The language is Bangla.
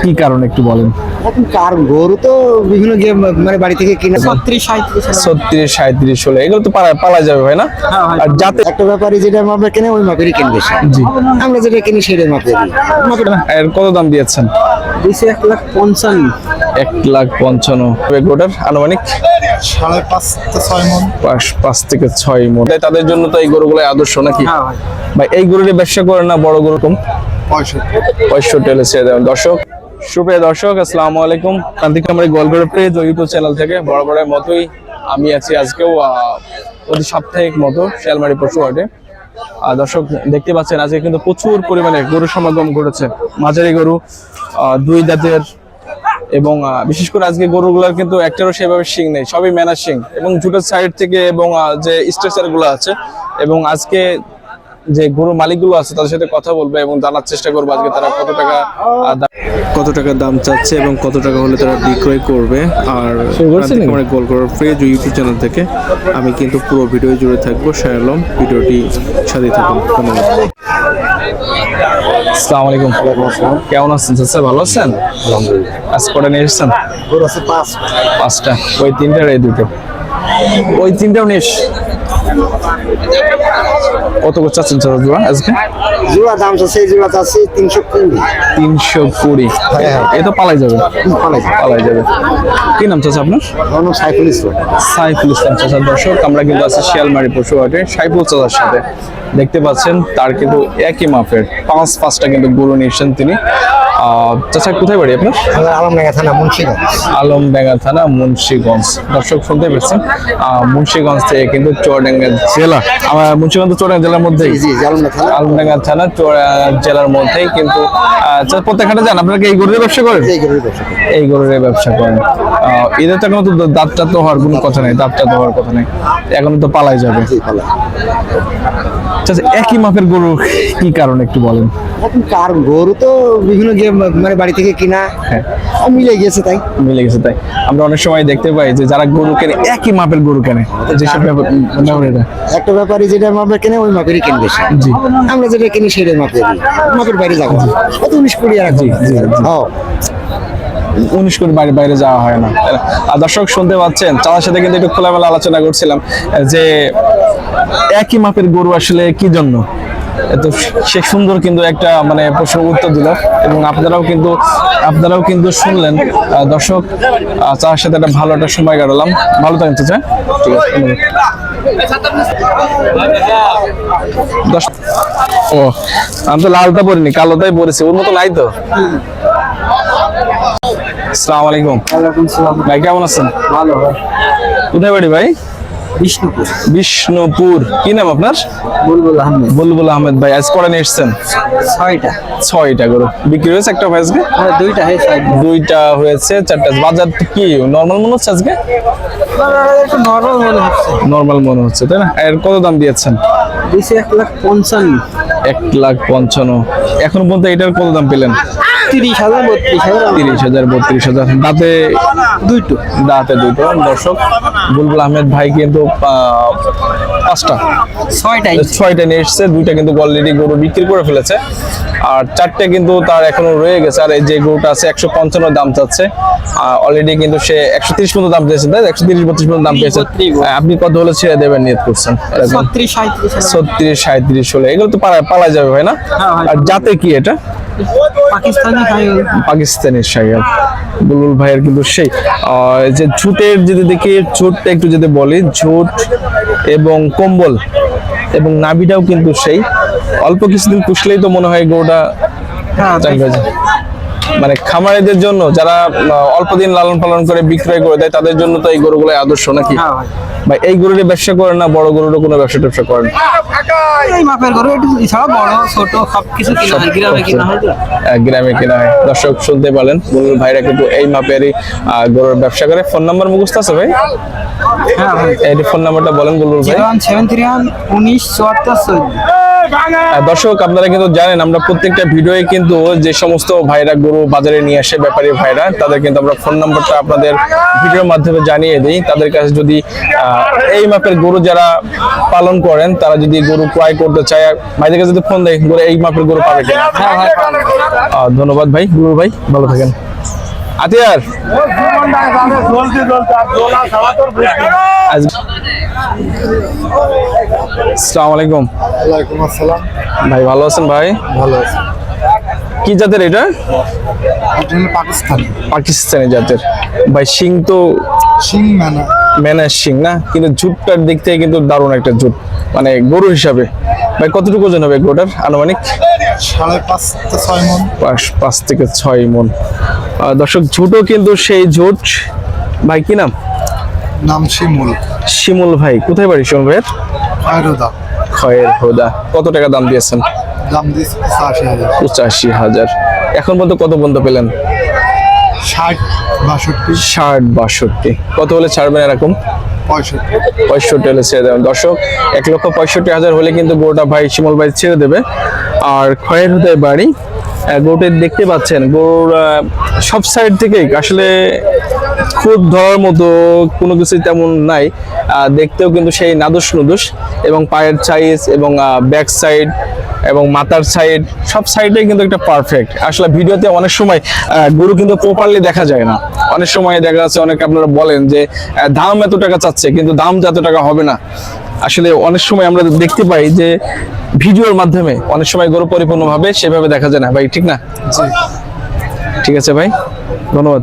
কি কারণ একটু বলেন। কারণ গরু তো বিভিন্ন মানে বাড়ি থেকে কিনে 36-37 হলে এগুলো তো পালা যাবে ভাই না। আর যাতে একটা ব্যাপারই যেটা মাপে কিনে ওই মাপেরই কিনবে সে। জি আমরা যেটা কিনি সেটাই মাপেরই। এর কত দাম দিয়েছেন? 1,55,000। 1,55,000 গোটার আনুমানিক 5.5 মণ। 5 থেকে 6 মণ। তাদের জন্য তো এই গরুগুলো আদর্শ নাকি ভাই? এই গরুর ব্যবসা করেন না বড় গরু কম 65 হলে ছেড়ে দেবেন। দর্শক, সুপ্রিয় দর্শক, আসসালামু আলাইকুম। কান্তিক আমার গোয়ালঘরের পেজ ও ইউটিউব চ্যানেল থেকে বরাবরের মতোই আমি আছি আজকেও প্রতি সাপ্তাহিক মতো শিয়ালমারি পশু হাটে। দর্শক দেখতে পাচ্ছেন আজকে কিন্তু প্রচুর পরিমাণে গরু সমাগম ঘটেছে। মাঝারি গরু, দুই দাঁতের, এবং বিশেষ করে আজকে গরুগুলোর কিন্তু একটারও সেভাবে শিং নেই, সবই ম্যানার শিং এবং জুটের সাইড থেকে, এবং যে স্ট্রেচার গুলো আছে, এবং আজকে যে গরু মালিকগুলো আছে তাদের সাথে কথা বলবে এবং জানার চেষ্টা করবো আজকে তারা কত টাকা দাম চাচ্ছে এবং কত টাকা হলে তারা বিক্রয় করবে। আর আমরা গোয়ালঘরের পেজ ও ইউটিউব চ্যানেল থেকে আমি কিন্তু পুরো ভিডিও জুড়ে থাকবো। শায়ালম ভিডিওটি সাথে থাকুন। ধন্যবাদ। আসসালামু আলাইকুম। কেমন আছেন স্যার? ভালো আছেন? আলহামদুলিল্লাহ। আজ কটা নিয়ে এসেছেন? গরু আছে 5টা। ওই 3টার এই 2টো, ওই 3টাও নিস। কত করে চাচ্ছেন স্যার জোড়া আজকে? জোড়া দাম আছে, জোড়া আছে 320। 320। এই তো পালাই যাবে, পালাই যাবে। কি নাম চাচা আপনার? সাইফুল ইসলাম। সাইফুল ইসলাম চাচা। দর্শক, আমরা কিন্তু আছি শিয়ালমারি পশু হাটে সাইফুল চাচার সাথে। দেখতে পাচ্ছেন তার কিন্তু একই মাপের 5টা কিন্তু গরু নিয়েছেন তিনি। চাচা কোথায় বাড়ি আপনার? আলমডাঙ্গা থানা, মুন্সিগঞ্জ। আলমডাঙ্গা থানা, মুন্সিগঞ্জ। দর্শক শুনতে পেরেছেন, মুন্সিগঞ্জ থেকে কিন্তু চুয়াডাঙ্গা জেলা, আমার মুন্সিগঞ্জ চুয়াডাঙ্গা জেলার মধ্যেই, আলমডাঙ্গা থানা জেলার মধ্যেই কিন্তু। প্রত্যেক হাটে যান আপনারা কি এই গরুর ব্যবসা করেন? এই গরুর ব্যবসা করেন। এদের তো এখন তো দাঁতটা তো হওয়ার কোনো কথা নেই, দাঁতটা তো হওয়ার কথা নেই, এখন তো পালাই যাবে। একই মাপের গরু কি কারণ একটু বলেন। কারণ গরু তো বিভিন্ন মানে বাড়ি থেকে কিনা মিলে গেছে, তাই মিলে গেছে। তাই আমরা অনেক সময় দেখতে পাই যে যারা গরু কেনে একই মাপের গরু কেনে, যেসব একটা ব্যাপারই যেটা মাপে কিনে ওই মাপেরই কিনবে সে। জি আমরা যেটা কিনি সেটাই মাপের বাইরে যাবো। কত 19-20 আর 19 করে বাইরে যাওয়া হয় না। আর দর্শক শুনতে পাচ্ছেন, চাচার সাথে কিন্তু একটু খোলামেলা আলোচনা করছিলাম যে একই মাপের গরু আসলে কি জন্য। তো সে সুন্দর কিন্তু একটা মানে প্রশ্ন উত্তর দিল, এবং আপনারাও কিন্তু শুনলেন। দর্শক, চাচার সাথে একটা ভালো একটা সময় কাটালাম। ভালো থাকেন চাচা। ঠিক আছে। ও, আমি তো লালটা পরিনি, কালোটাই পরেছি, ওর মতো নাই তো। আসসালামু আলাইকুম। ভাই কেমন আছেন? ভালো ভাই। কোথায় বাড়ি ভাই? বিষ্ণুপুর। বিষ্ণুপুর। কি নাম আপনার? বুলবুল আহমেদ। বুলবুল আহমেদ ভাই। আজ কটা নিয়ে এসছেন? 6টা গরু বিক্রি হয়েছে। একটা হয়ে আজকে? 2টা হয়েছে। 4টা। বাজার কি নরমাল মনে হচ্ছে আজকে? নরমাল মনে হচ্ছে, তাই না? এর কত দাম দিয়েছেন? 1,55,000। 1,55,000। এখন পর্যন্ত এটার কত দাম পেলেন? 30,000, 30,000, 32,000। দাঁতে 2টো। দর্শক, বুলবুল আহমেদ ভাই কিন্তু 6টা নিয়ে এসছে। 2টা কিন্তু অলরেডি গরু বিক্রি করে ফেলেছে, আর 4টে কিন্তু তার এখনো রয়ে গেছে। আর এই যে গরুটা আছে 155 দাম চাচ্ছে, অলরেডি কিন্তু সে 130 পর্যন্ত দাম পেয়েছেন, তাই 130-32 পর্যন্ত দাম পেয়েছেন। আপনি কত হলে ছেড়ে দেবেন নিয়ত করছেন? 36-37 হলে এগুলো তো পালা যাবে ভাই না। আর যাতে কি এটা? পাকিস্তানি শাইওয়াল। বুলবুল ভাইয়ের কিন্তু সেই যে ঝুটের যদি দেখি, ঝুটটা একটু যদি বলি, ঝুট এবং কম্বল এবং নাভিটাও কিন্তু সেই। অল্প কিছুদিন পুষলেই তো মনে হয় গরুটা মানে খামারিদের জন্য, যারা অল্প দিন লালন পালন করে বিক্রয় করে দেয়, তাদের জন্য তো এই গরুগুলো আদর্শ নাকি ভাই? এই গরুর ব্যবসা করেন না বড় গরুর কোনো ব্যবসা করেন? গ্রামে কিনা হয়। দর্শক শুনতে পারলেন, বুলবুল ভাইরা কিন্তু এই মাপেরই গরুর ব্যবসা করে। ফোন নাম্বার মুখস্থ আছে ভাই? এই ফোন নাম্বারটা বলেন বুলবুল ভাই। 01731 1974। দর্শক, আপনারা কিন্তু জানেন আমরা প্রত্যেকটা ভিডিওয়ে কিন্তু যে সমস্ত ভাইরা গরু গরু বাজারে নিয়ে আসে ব্যাপারী ভাইরা, তাদের কিন্তু আমরা ফোন নাম্বারটা আপনাদের ভিডিওর মাধ্যমে জানিয়ে দিই। তাদের কাছে যদি এই মাপের গরু যারা পালন করেন, তারা যদি গরু ক্রয় করতে চায়, ভাইদের কাছে যদি ফোন দেয় গরু এই মাপের গরু পাবে কিনা? ধন্যবাদ ভাই, গুরু ভাই, ভালো থাকেন। আতিয়ার আসসালামু আলাইকুম। ওয়ালাইকুম আসসালাম। ভাই ভালো আছেন ভাই? ভালো আছে। কি জাতের এটা? এটা হলো পাকিস্তানি পাকিস্তানি জাতের। ভাই শিং তো শিং মানা ম্যানের শিং না, কিন্তু ঝুটটার দিক থেকে কিন্তু দারুণ একটা ঝুট, মানে গরু হিসাবে। ভাই কতটুকু ওজন হবে গরুটার আনুমানিক? 5.5 থেকে 6 মণ। 5 থেকে 6 মণ। দর্শক ঝুটও কিন্তু সেই ঝুট। ভাই কি নাম? নাম শিমুল। শিমুল ভাই, কোথায় বাড়ি শিমুল ভাইয়ের? খয়রুদা। খয়ের হোদা। কত টাকা দাম দিয়েছেন? দাম দিয়েছে 85,000। 85,000। এখন পর্যন্ত কত পর্যন্ত পেলেন? 60, 62, 60-62। কত হলে ছাড়বেন এরকম? 65। 65 হলে ছেড়ে দেবেন। দর্শক 1,65,000 হলে কিন্তু গরুটা ভাই শিমুল ভাই ছেড়ে দেবে। আর খয়ের হতে বাড়ি গরুটা দেখতে পাচ্ছেন, গরুর সব সাইড থেকেই আসলে খুব ধরার মতো কোনো কিছু তেমন নাই। দেখতেও কিন্তু সেই নাদুস নুদুস, এবং পায়ের সাইজ এবং ব্যাক সাইড এবং মাথার সাইড, সব সাইডে কিন্তু একটা পারফেক্ট। আসলে ভিডিওতে অনেক সময় গরু কিন্তু প্রপারলি দেখা যায় না। অনেক সময় দেখা যাচ্ছে, অনেক আপনারা বলেন যে দাম এত টাকা চাচ্ছে, কিন্তু দাম তো এত টাকা হবে না। আসলে অনেক সময় আমরা দেখতে পাই যে ভিডিওর মাধ্যমে অনেক সময় গরু পরিপূর্ণভাবে সেভাবে দেখা যায় না ভাই, ঠিক না? জি। ঠিক আছে ভাই, ধন্যবাদ।